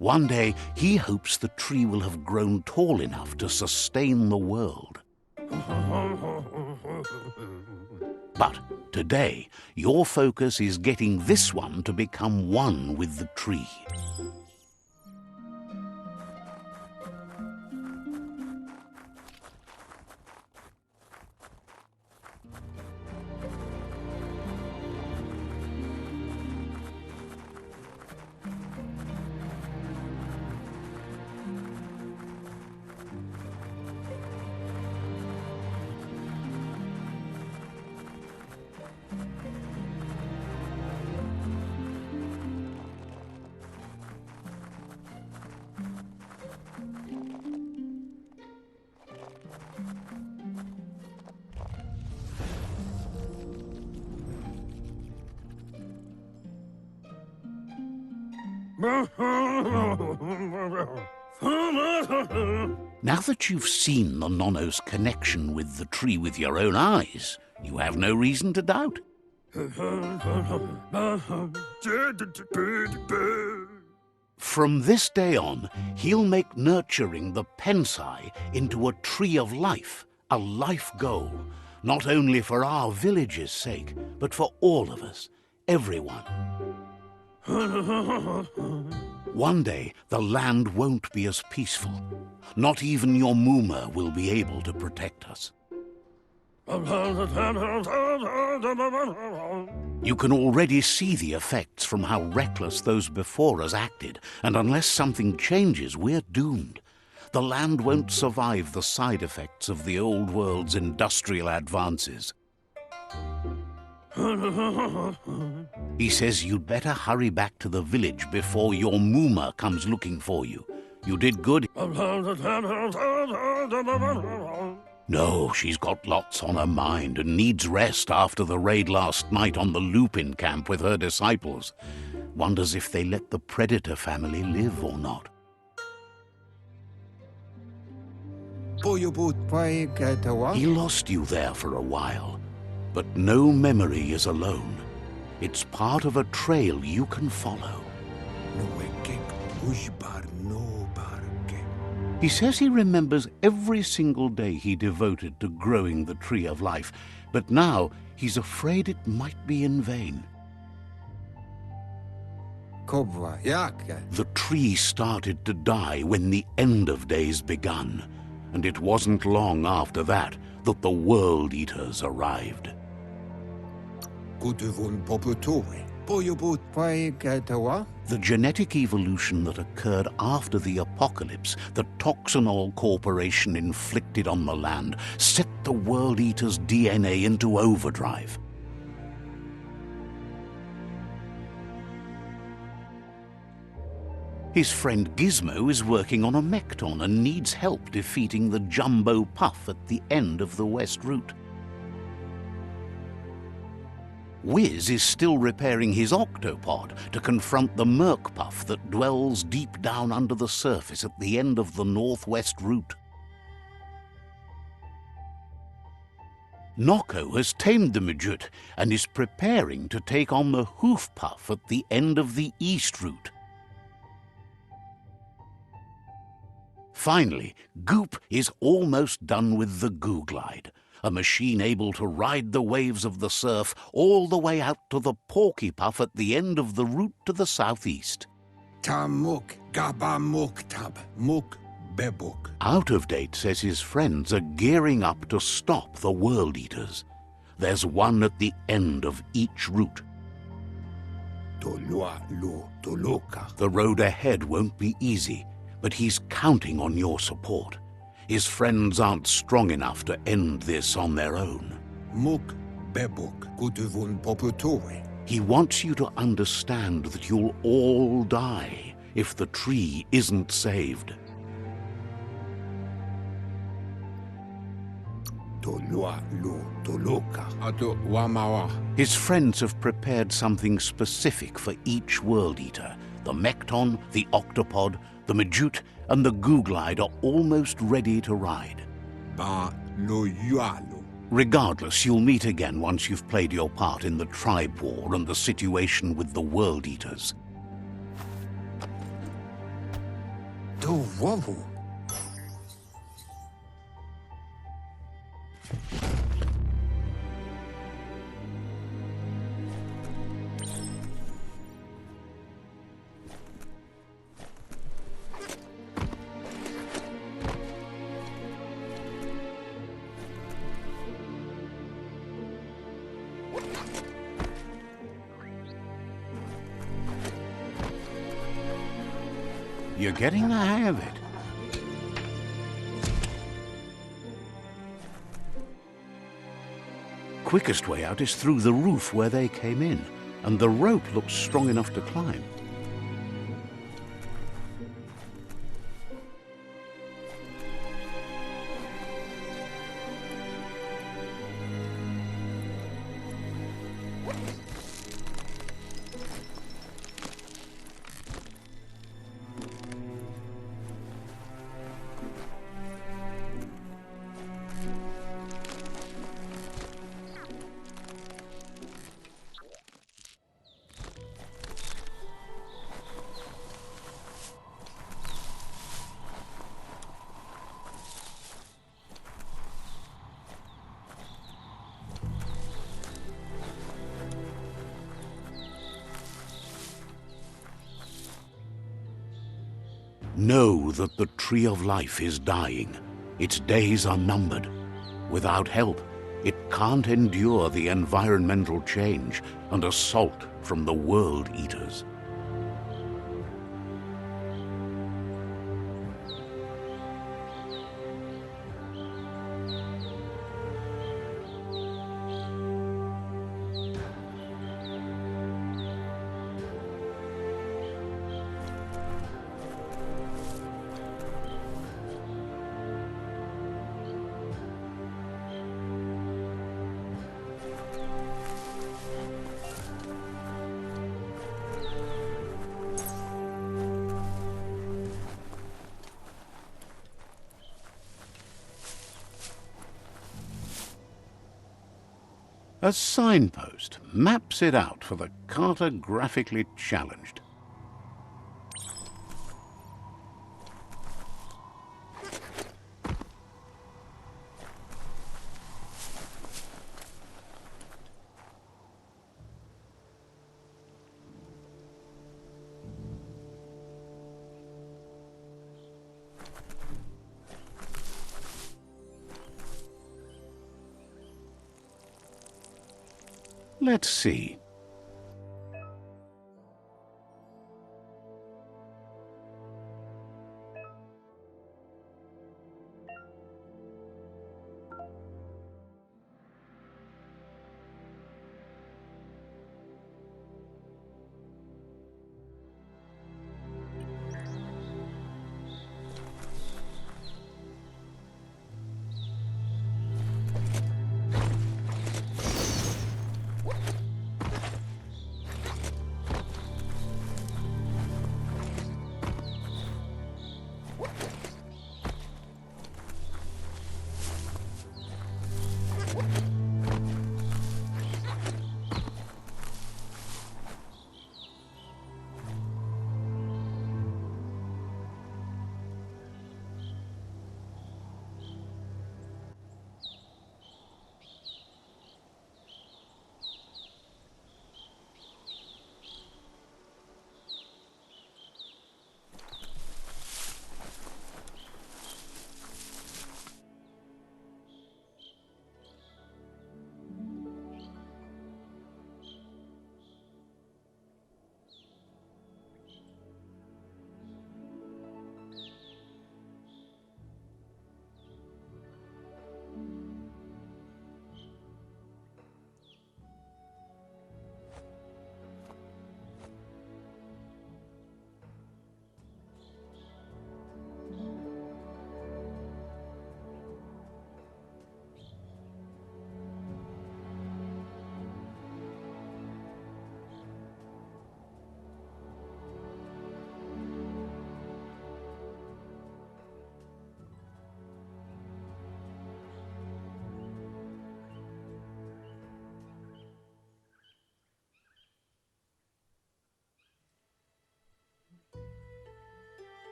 One day, he hopes the tree will have grown tall enough to sustain the world. But today, your focus is getting this one to become one with the tree. Now that you've seen the Nonno's connection with the tree with your own eyes, you have no reason to doubt. From this day on, he'll make nurturing the Pensai into a tree of life, a life goal, not only for our village's sake, but for all of us, everyone. One day, the land won't be as peaceful. Not even your Muma will be able to protect us. You can already see the effects from how reckless those before us acted, and unless something changes, we're doomed. The land won't survive the side effects of the old world's industrial advances. He says you'd better hurry back to the village before your Muma comes looking for you. You did good. No, she's got lots on her mind and needs rest after the raid last night on the Lupin camp with her disciples. Wonders if they let the Predator family live or not. He lost you there for a while, but no memory is alone. It's part of a trail you can follow. He says he remembers every single day he devoted to growing the Tree of Life, but now he's afraid it might be in vain. The tree started to die when the end of days begun, and it wasn't long after that that the World Eaters arrived. The genetic evolution that occurred after the apocalypse that Toxanol Corporation inflicted on the land set the World Eater's DNA into overdrive. His friend Gizmo is working on a Mekton and needs help defeating the Jumbo Puff at the end of the West Route. Wiz is still repairing his octopod to confront the Merkpuff that dwells deep down under the surface at the end of the Northwest Route. Nocco has tamed the Majut and is preparing to take on the Hoof Puff at the end of the East Route. Finally, Goop is almost done with the Googlide, a machine able to ride the waves of the surf all the way out to the Porky Puff at the end of the route to the southeast. Tamuk gabamuktab muk bebuk. Out of Date says his friends are gearing up to stop the World Eaters. There's one at the end of each route. The road ahead won't be easy, but he's counting on your support. His friends aren't strong enough to end this on their own. He wants you to understand that you'll all die if the tree isn't saved. His friends have prepared something specific for each World Eater. The Mekton, the Octopod, the Majut, and the Googlide are almost ready to ride. Regardless, you'll meet again once you've played your part in the tribe war and the situation with the World Eaters. to wobble. You're getting the hang of it. Quickest way out is through the roof where they came in, and the rope looks strong enough to climb. Know that the Tree of Life is dying. Its days are numbered. Without help, it can't endure the environmental change and assault from the World Eaters. A signpost maps it out for the cartographically challenged. Let's see.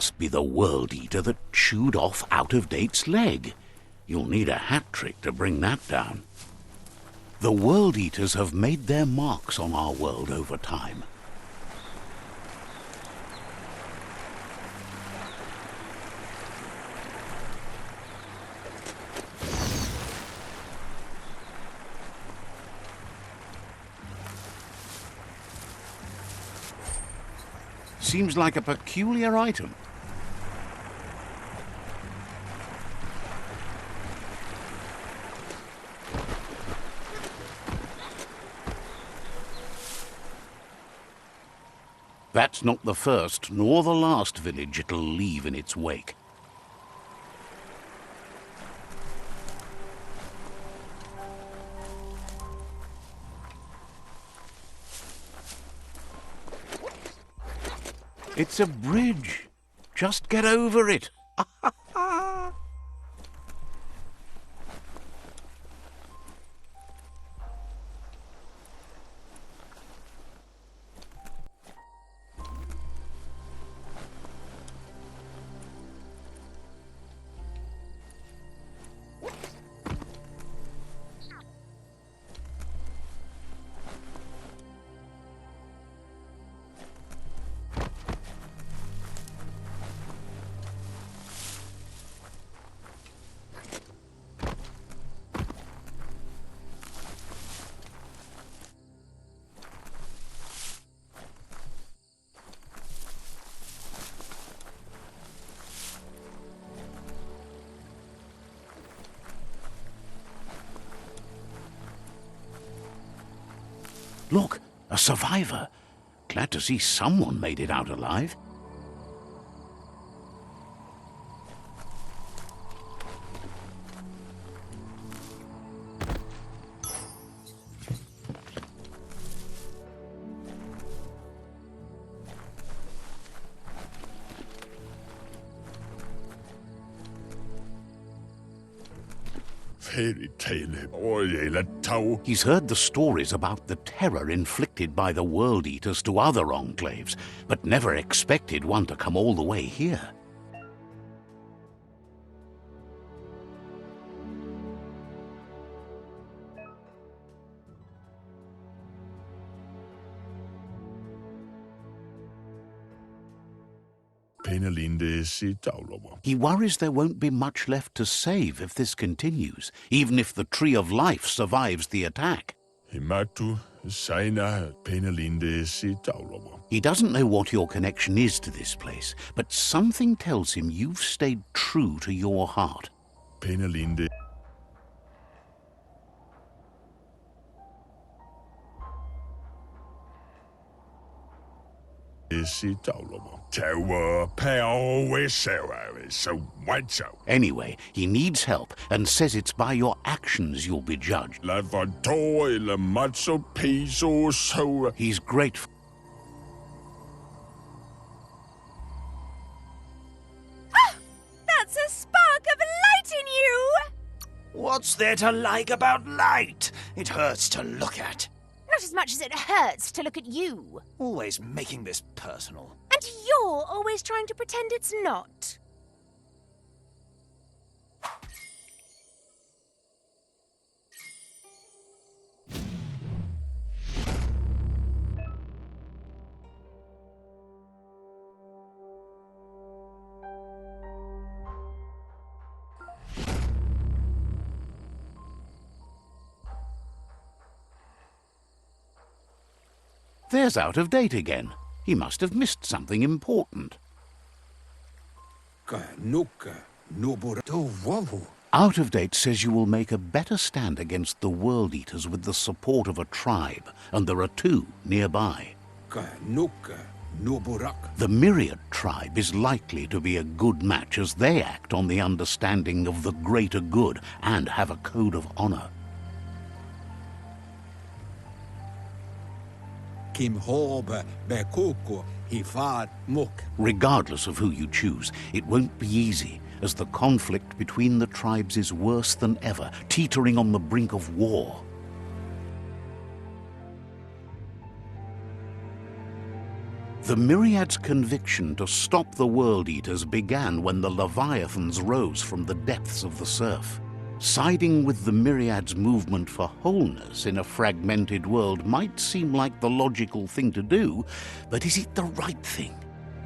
must be the World Eater that chewed off Out-of-Date's leg. You'll need a hat trick to bring that down. The World Eaters have made their marks on our world over time. Seems like a peculiar item. That's not the first nor the last village it'll leave in its wake. It's a bridge. Just get over it. Look, a survivor. Glad to see someone made it out alive. Fairy tale, oiletau. He's heard the stories about the terror inflicted by the World Eaters to other enclaves, but never expected one to come all the way here. He worries there won't be much left to save if this continues, even if the Tree of Life survives the attack. He doesn't know what your connection is to this place, but something tells him you've stayed true to your heart. Anyway, he needs help and says it's by your actions you'll be judged. He's grateful. That's a spark of light in you! What's there to like about light? It hurts to look at. Not as much as it hurts to look at you. Always making this personal. And you're always trying to pretend it's not. There's Out-of-Date again. He must have missed something important. Out-of-Date says you will make a better stand against the World Eaters with the support of a tribe, and there are two nearby. The Myriad tribe is likely to be a good match as they act on the understanding of the greater good and have a code of honor. Regardless of who you choose, it won't be easy, as the conflict between the tribes is worse than ever, teetering on the brink of war. The Myriad's conviction to stop the World Eaters began when the Leviathans rose from the depths of the surf. Siding with the Myriad's movement for wholeness in a fragmented world might seem like the logical thing to do, but is it the right thing?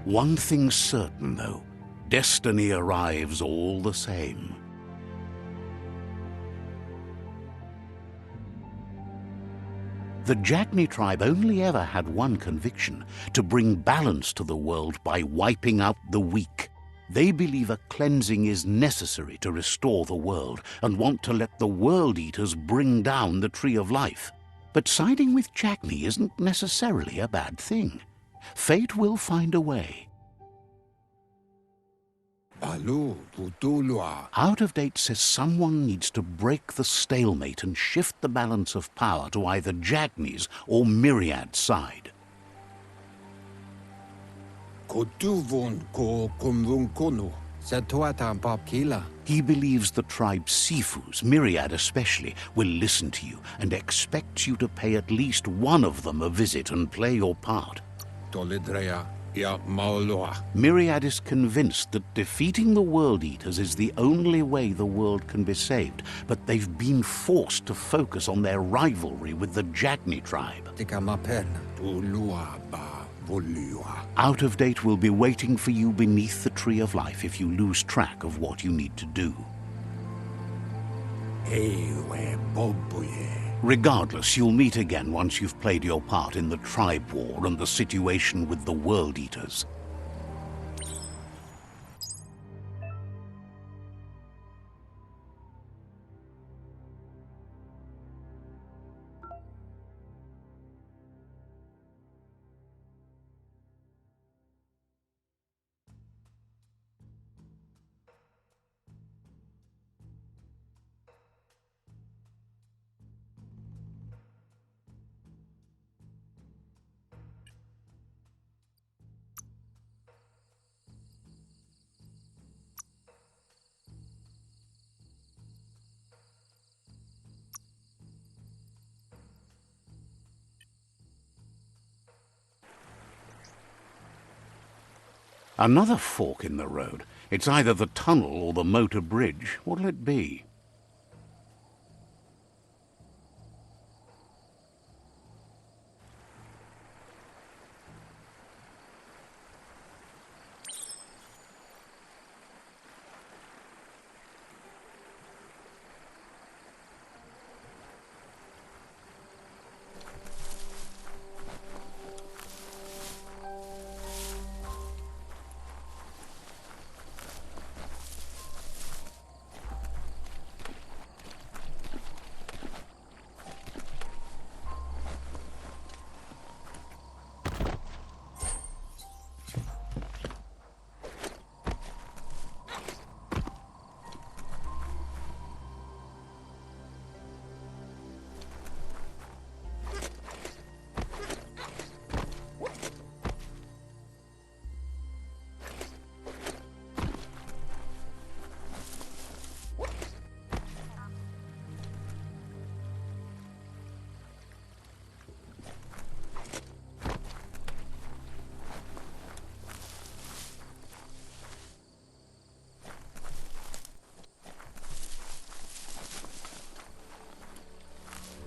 One thing's certain, though. Destiny arrives all the same. The Jagni tribe only ever had one conviction: to bring balance to the world by wiping out the weak. They believe a cleansing is necessary to restore the world and want to let the World Eaters bring down the Tree of Life. But siding with Jagni isn't necessarily a bad thing. Fate will find a way. Out of Date says someone needs to break the stalemate and shift the balance of power to either Jagni's or Myriad's side. He believes the tribe Sifus, Myriad especially, will listen to you and expects you to pay at least one of them a visit and play your part. Myriad is convinced that defeating the World Eaters is the only way the world can be saved, but they've been forced to focus on their rivalry with the Jagni tribe. Out of Date will be waiting for you beneath the Tree of Life if you lose track of what you need to do. Regardless, you'll meet again once you've played your part in the tribe war and the situation with the World Eaters. Another fork in the road. It's either the tunnel or the motor bridge. What'll it be?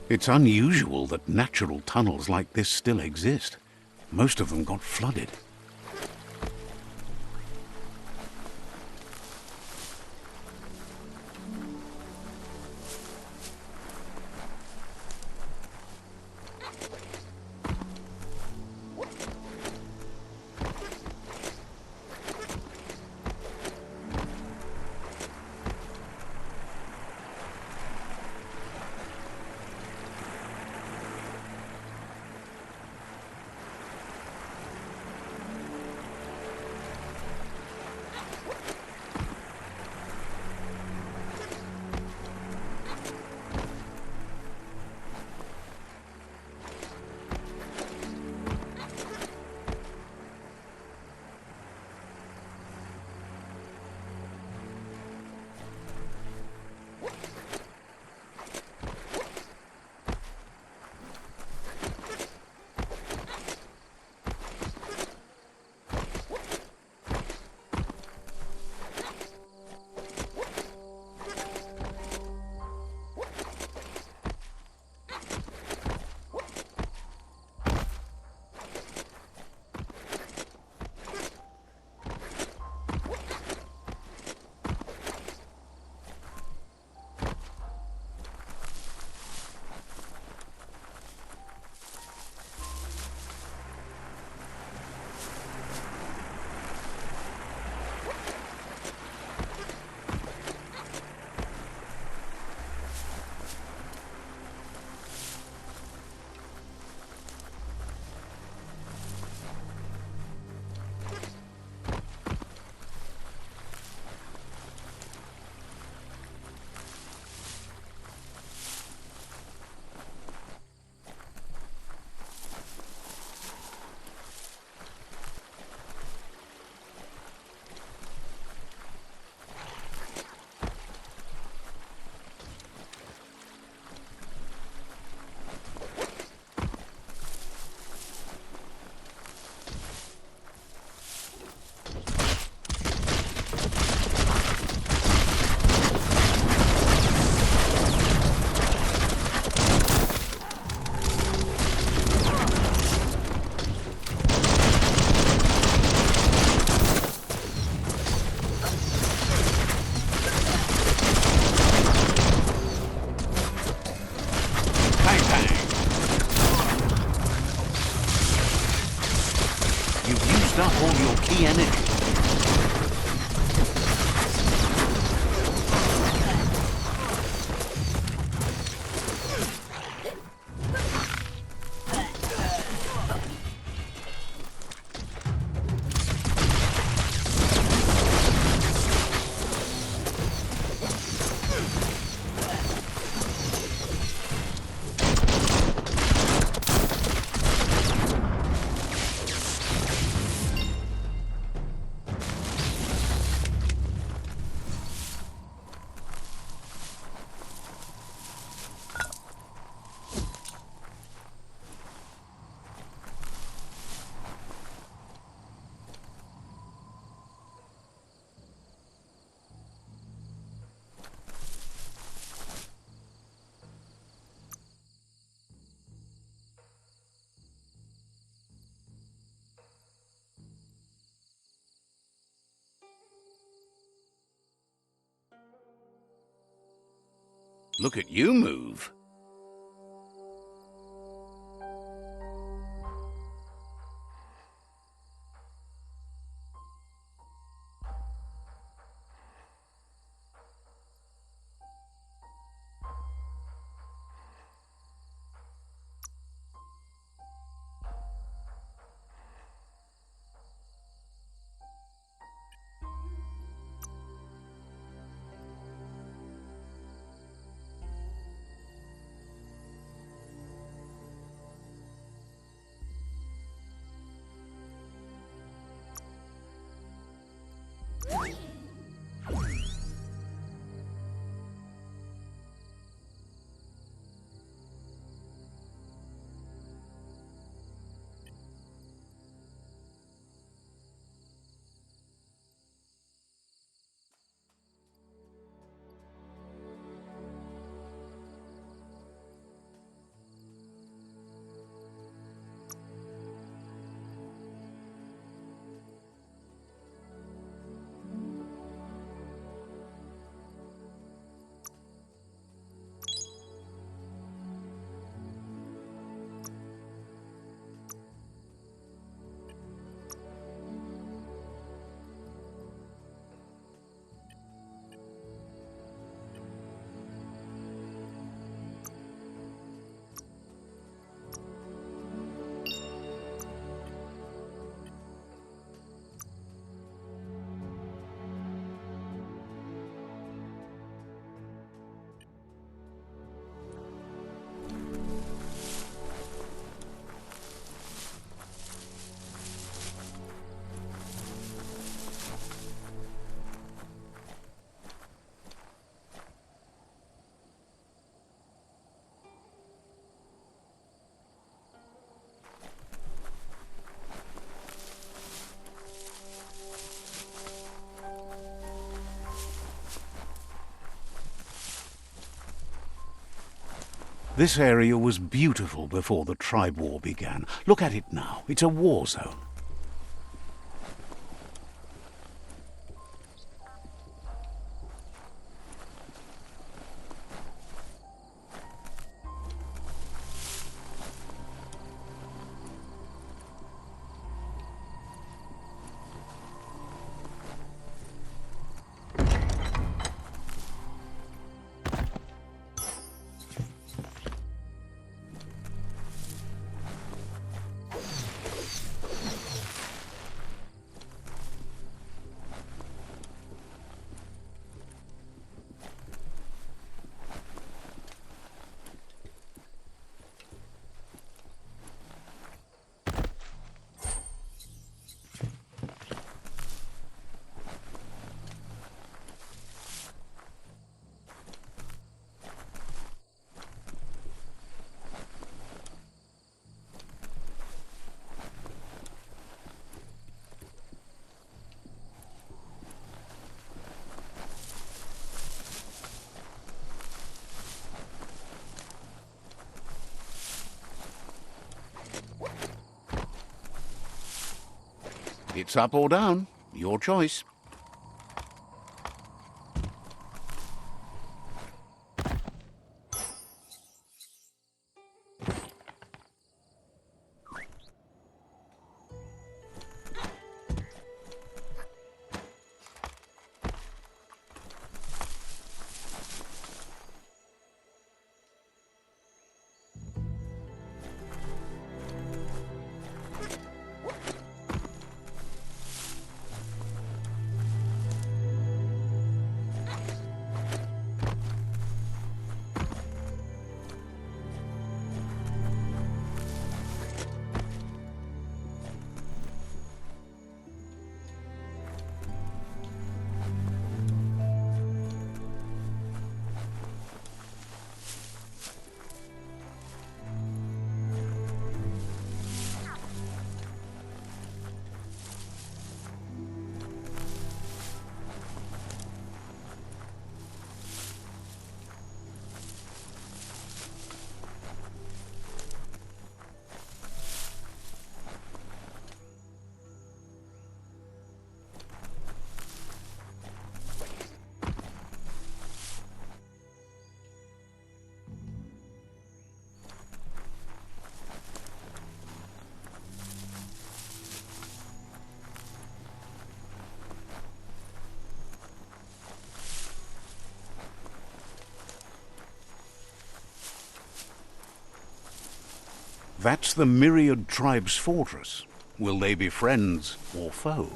It's unusual that natural tunnels like this still exist. Most of them got flooded. the energy. Look at you move. This area was beautiful before the tribe war began. Look at it now. It's a war zone. It's up or down. Your choice. That's the Myriad Tribe's fortress. Will they be friends or foe?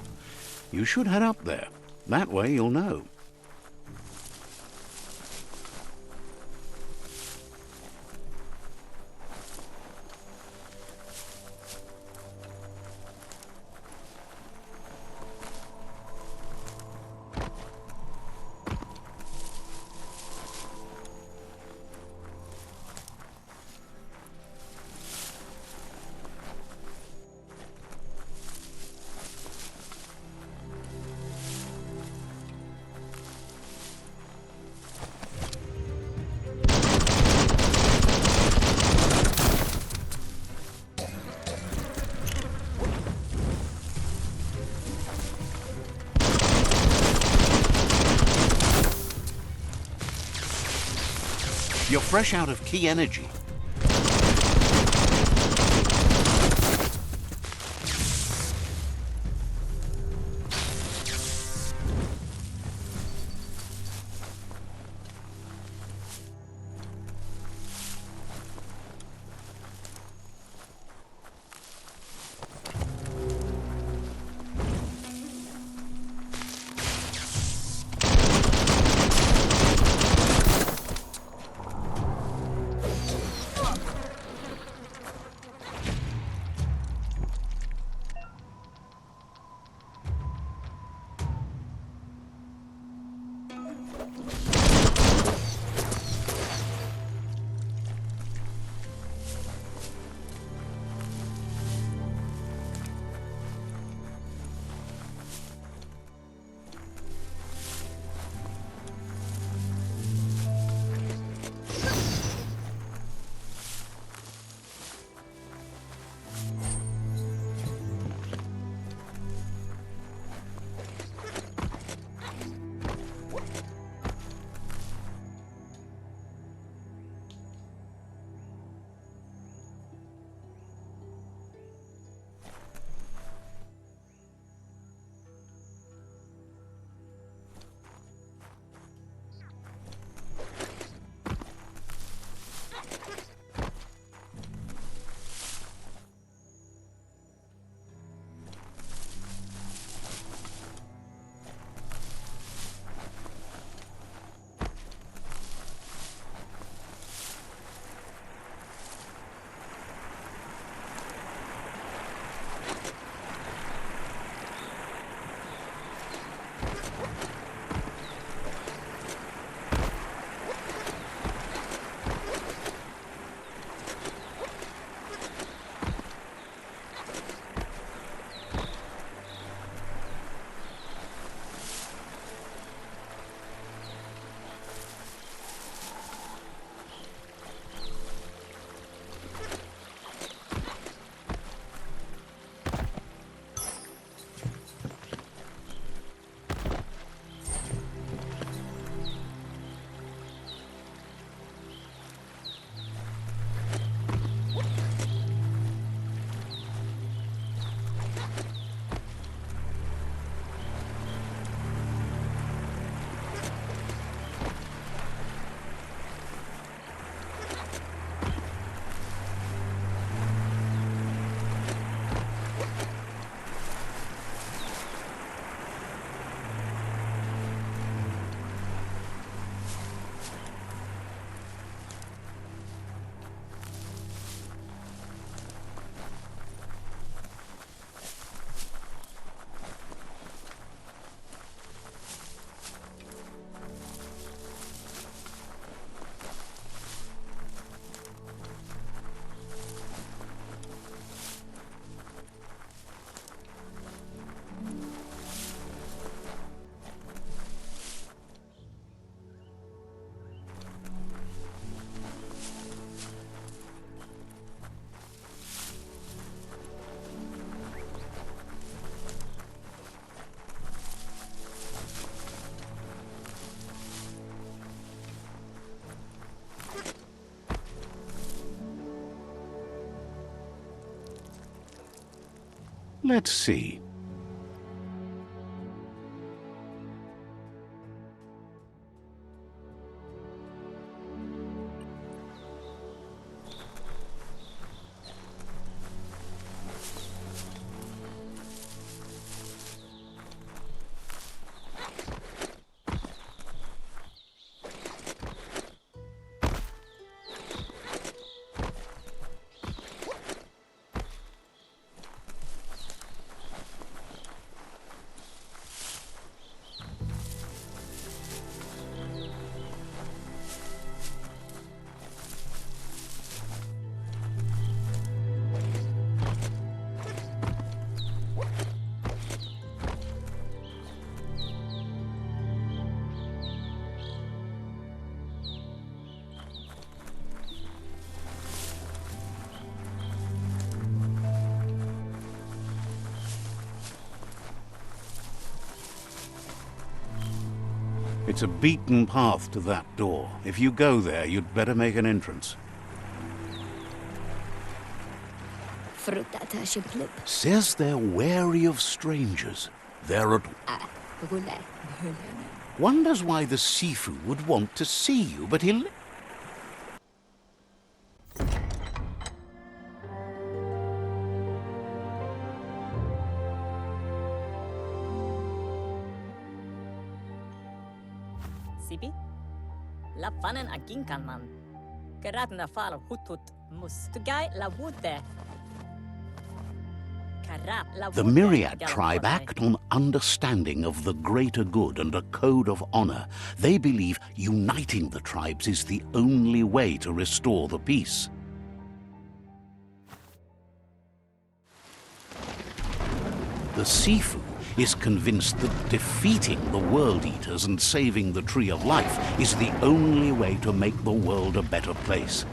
You should head up there. That way you'll know. You're fresh out of key energy. Let's see. It's a beaten path to that door. If you go there, you'd better make an entrance. Says they're wary of strangers. They're at... Wonders why the Sifu would want to see you, but he'll... Sipi? La fanen a ginkan man. Geradna fal hutut mus. Tugai la wute. The Myriad tribe act on understanding of the greater good and a code of honor. They believe uniting the tribes is the only way to restore the peace. The Sifu is convinced that defeating the World Eaters and saving the Tree of Life is the only way to make the world a better place.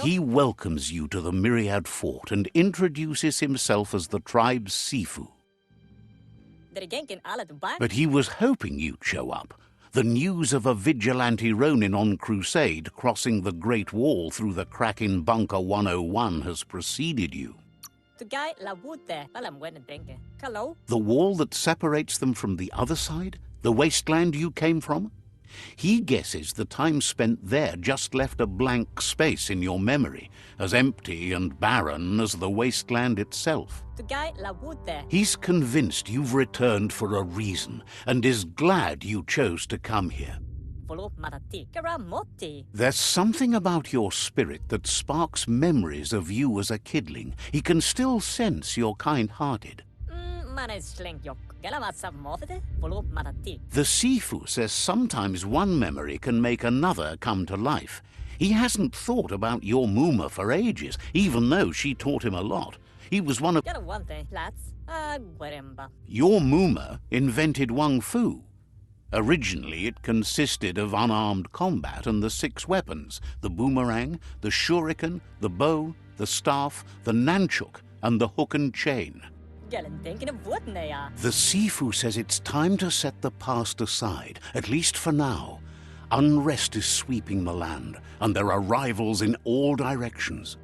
He welcomes you to the Myriad Fort and introduces himself as the tribe's Sifu. But he was hoping you'd show up. The news of a vigilante Ronin on crusade crossing the Great Wall through the crack in Bunker 101 has preceded you. The wall that separates them from the other side? The wasteland you came from? He guesses the time spent there just left a blank space in your memory, as empty and barren as the wasteland itself. He's convinced you've returned for a reason, and is glad you chose to come here. There's something about your spirit that sparks memories of you as a kidling. He can still sense you're kind-hearted. The Sifu says sometimes one memory can make another come to life. He hasn't thought about your Muma for ages, even though she taught him a lot. He was one of... Your Muma invented Wung Fu. Originally, it consisted of unarmed combat and the 6 weapons: the boomerang, the shuriken, the bow, the staff, the nunchuk, and the hook and chain. The Sifu says it's time to set the past aside, at least for now. Unrest is sweeping the land, and there are rivals in all directions.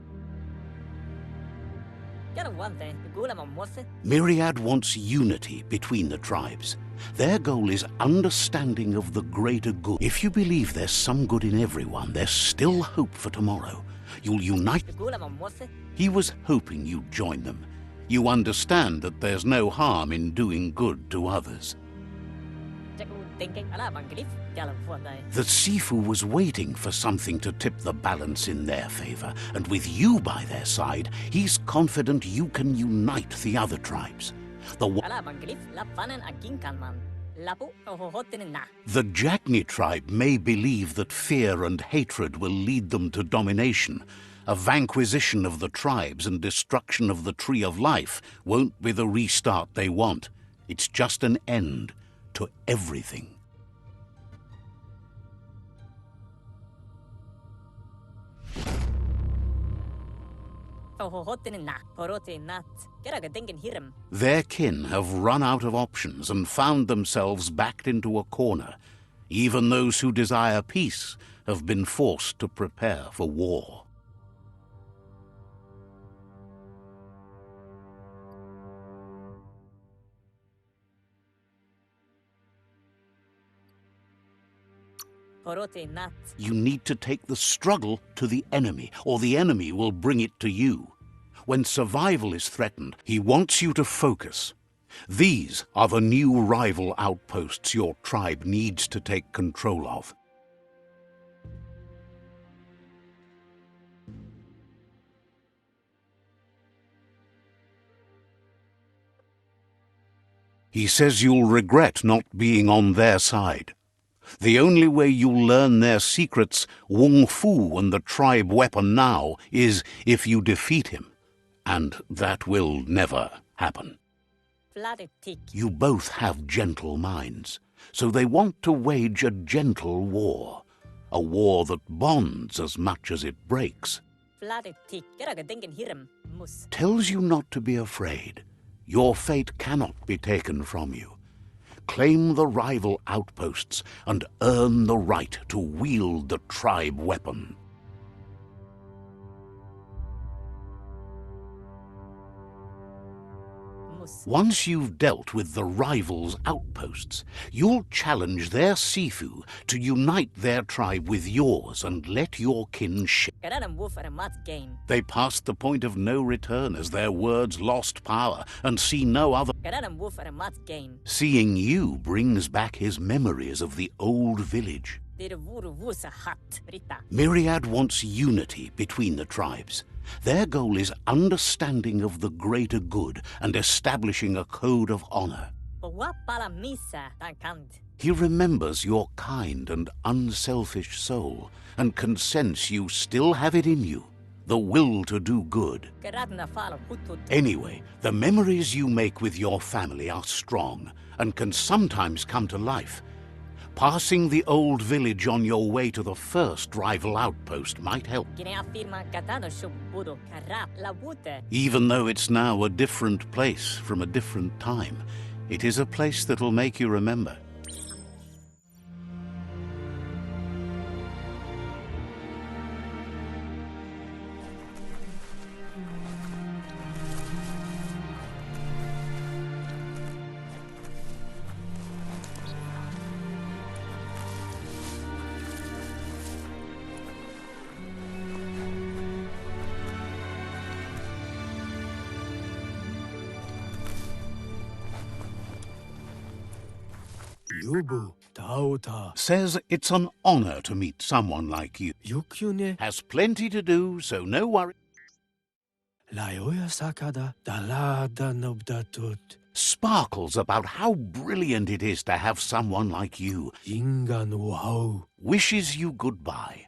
Myriad wants unity between the tribes. Their goal is understanding of the greater good. If you believe there's some good in everyone, there's still hope for tomorrow. You'll unite... He was hoping you'd join them. You understand that there's no harm in doing good to others. The Sifu was waiting for something to tip the balance in their favor, and with you by their side, he's confident you can unite the other tribes. The Jagni tribe may believe that fear and hatred will lead them to domination. A vanquisition of the tribes and destruction of the Tree of Life won't be the restart they want. It's just an end to everything. Their kin have run out of options and found themselves backed into a corner. Even those who desire peace have been forced to prepare for war. You need to take the struggle to the enemy, or the enemy will bring it to you. When survival is threatened, he wants you to focus. These are the new rival outposts your tribe needs to take control of. He says you'll regret not being on their side. The only way you'll learn their secrets, Wung Fu and the tribe weapon now, is if you defeat him. And that will never happen. You both have gentle minds, so they want to wage a gentle war. A war that bonds as much as it breaks. Tells you not to be afraid. Your fate cannot be taken from you. Claim the rival outposts and earn the right to wield the tribe weapon. Once you've dealt with the rivals' outposts, you'll challenge their Sifu to unite their tribe with yours and let your kin share. Karadan Wolf are a mat gain. They passed the point of no return as their words lost power and see no other. Karadan Wolf are a mat gain. Seeing you brings back his memories of the old village. Dir vuru vusa hat, Rita. Myriad wants unity between the tribes. Their goal is understanding of the greater good and establishing a code of honor. Bawa pala misa tankand. He remembers your kind and unselfish soul and can sense you still have it in you, the will to do good. Karadna fala hutut. Anyway, the memories you make with your family are strong and can sometimes come to life. Passing the old village on your way to the first rival outpost might help. Kine afirma katano shuburo karap la wute. Even though it's now a different place from a different time, it is a place that'll make you remember. Yubu Taota Says it's an honor to meet someone like you. Yukyune Has plenty to do, so no worry. Laoya Sakada Dalada Nobdatut Sparkles about how brilliant it is to have someone like you. Inga no Hau Wishes you goodbye.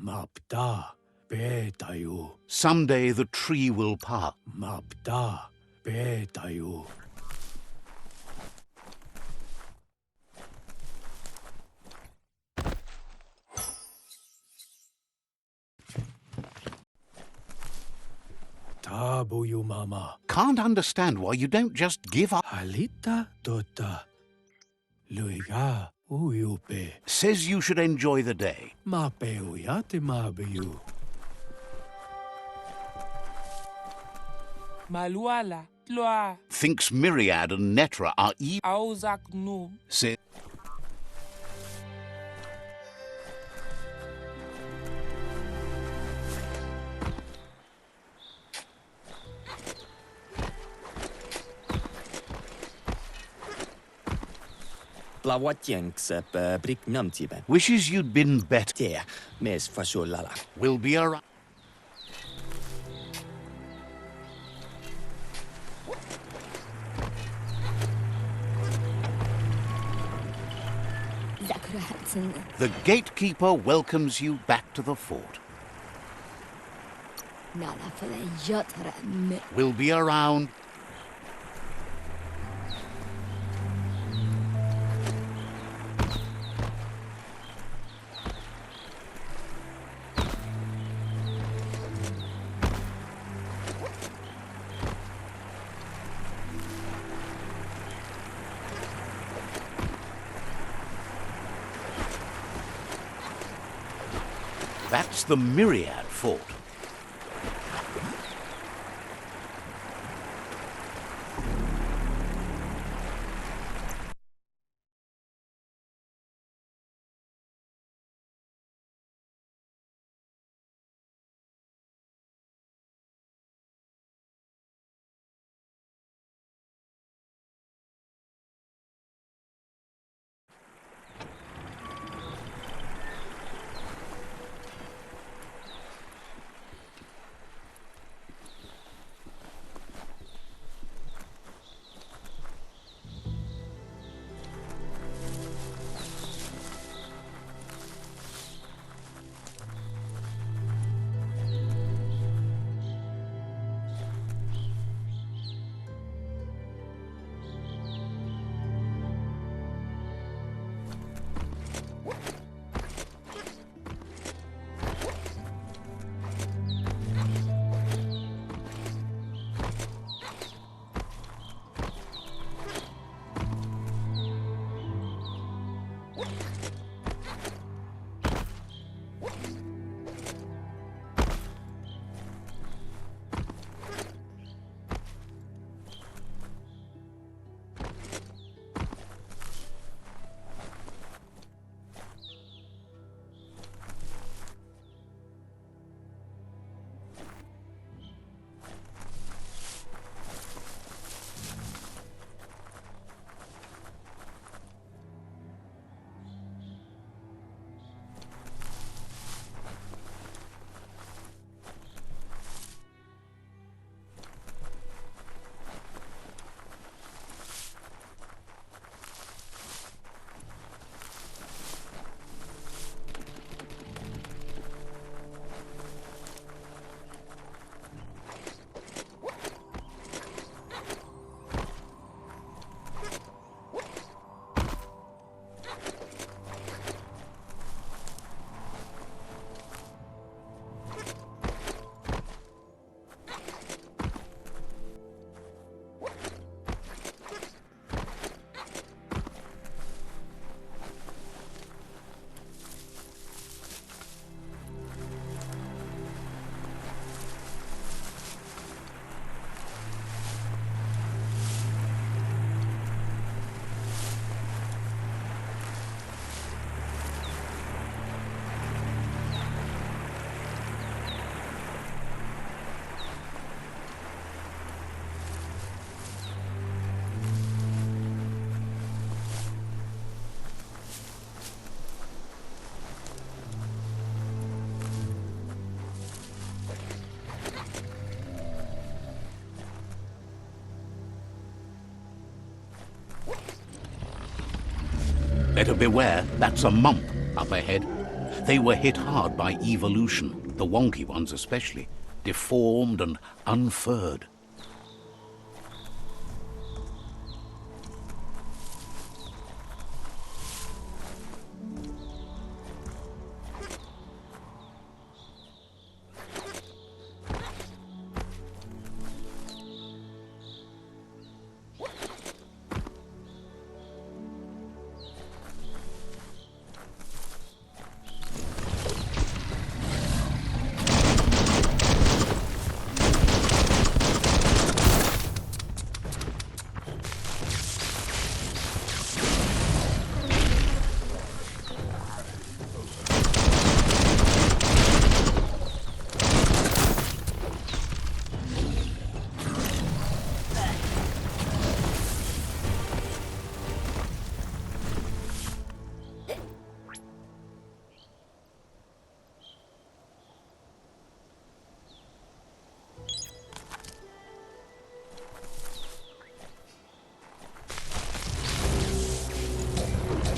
Mapda Betayu Someday the tree will part. Mapda Betayu Tabuyu Mama Can't understand why you don't just give up. Halita Dota Luiga Uyupe Says you should enjoy the day. Mape Uyate Mabeyu Maluala, Tloa, Thinks Myriad and Netra are evil. Auzak Num, Says Blawatjenks brik namtibe. wishes you'd been better. Te mes fasolala. Will be around. Zakura Hudson. The gatekeeper welcomes you back to the fort. Nala Fala Yatra Me. Will be around. That's the Myriad fort. Better beware, that's a mump up ahead. They were hit hard by evolution, the wonky ones especially, deformed and unfurred.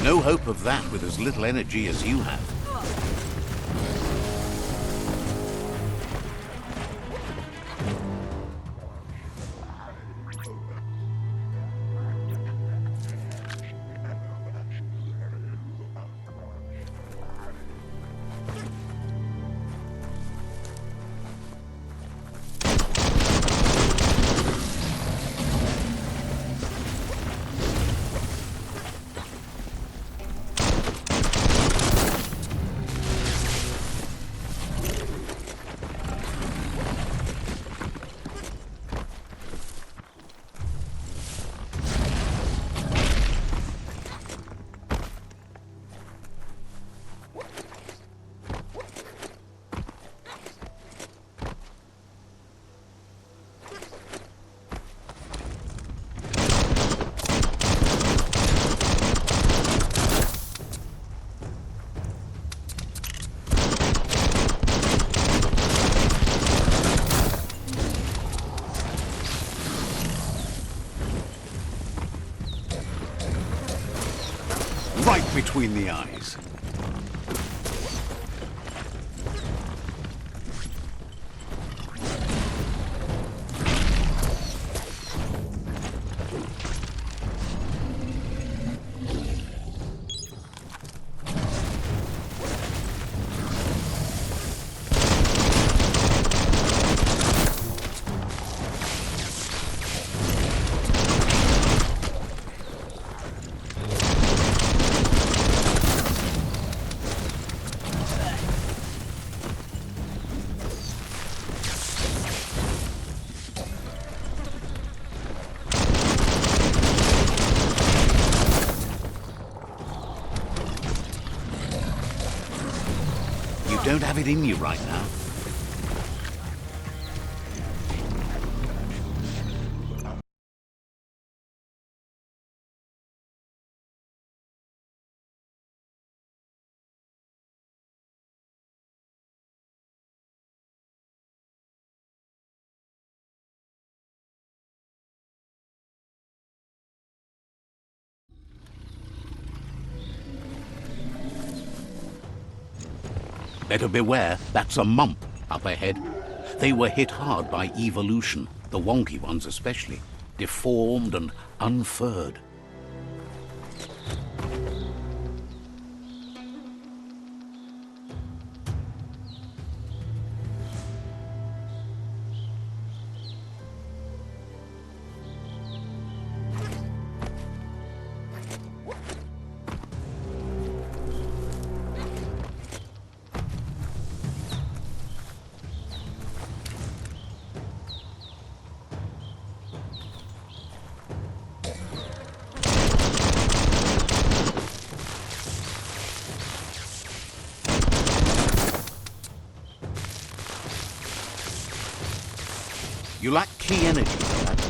No hope of that with as little energy as you have. Right between the eyes. don't have it in you right now. Better beware, that's a mump up ahead. They were hit hard by evolution, the wonky ones especially, deformed and unfurred. You lack key energy for that.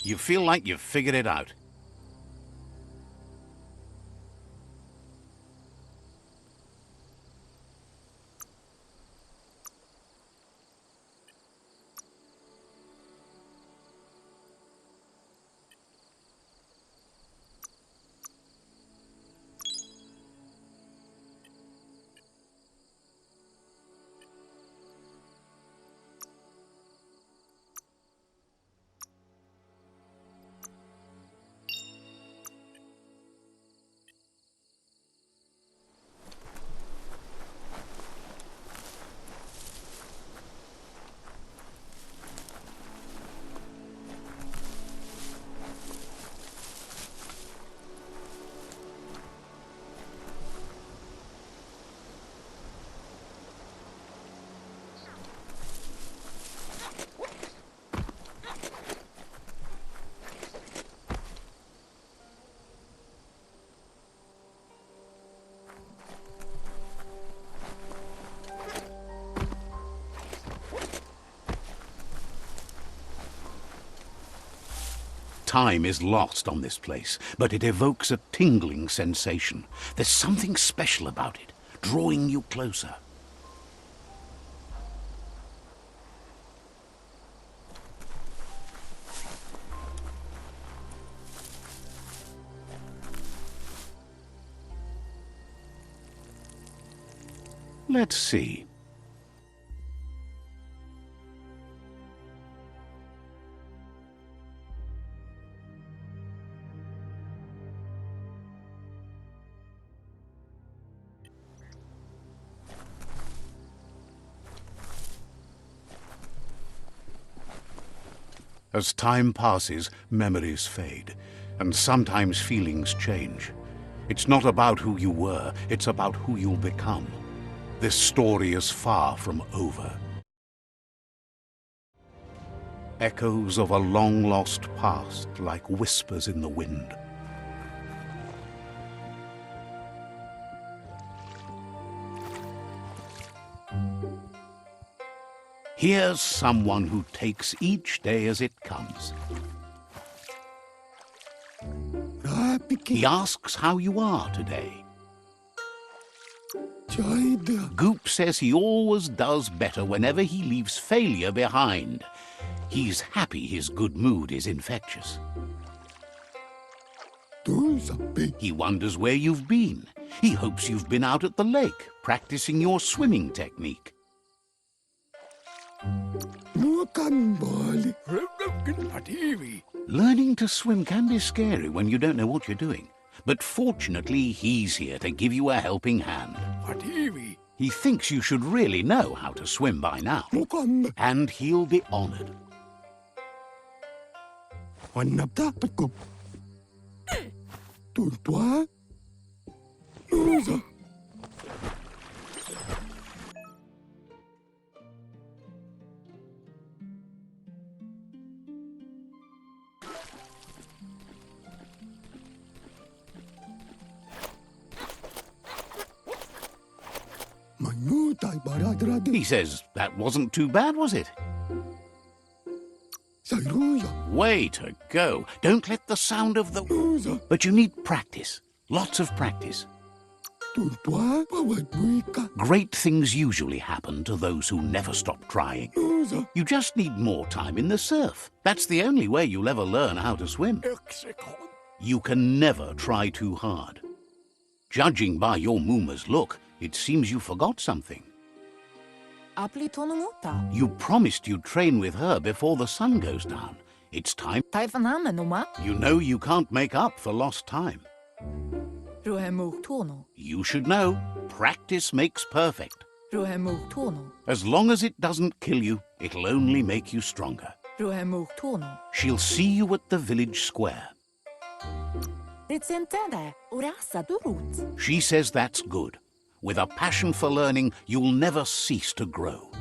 You feel like you've figured it out. Time is lost on this place, but it evokes a tingling sensation. There's something special about it, drawing you closer. Let's see. As time passes, memories fade, and sometimes feelings change. It's not about who you were, it's about who you'll become. This story is far from over. Echoes of a long-lost past, like whispers in the wind. Here's someone who takes each day as it comes. He asks how you are today. Goop says he always does better whenever he leaves failure behind. He's happy his good mood is infectious. He wonders where you've been. He hopes you've been out at the lake, practicing your swimming technique. Learning to swim can be scary when you don't know what you're doing. But fortunately, he's here to give you a helping hand. He thinks you should really know how to swim by now. And he'll be honored. He says, that wasn't too bad, was it? Way to go. Don't let the sound of the... But you need practice. Lots of practice. Great things usually happen to those who never stop trying. You just need more time in the surf. That's the only way you'll ever learn how to swim. You can never try too hard. Judging by your Mooma's look, it seems you forgot something. You promised you'd train with her before the sun goes down. It's time. You know you can't make up for lost time. You should know, practice makes perfect. As long as it doesn't kill you, it'll only make you stronger. She'll see you at the village square. She says that's good. With a passion for learning, you'll never cease to grow.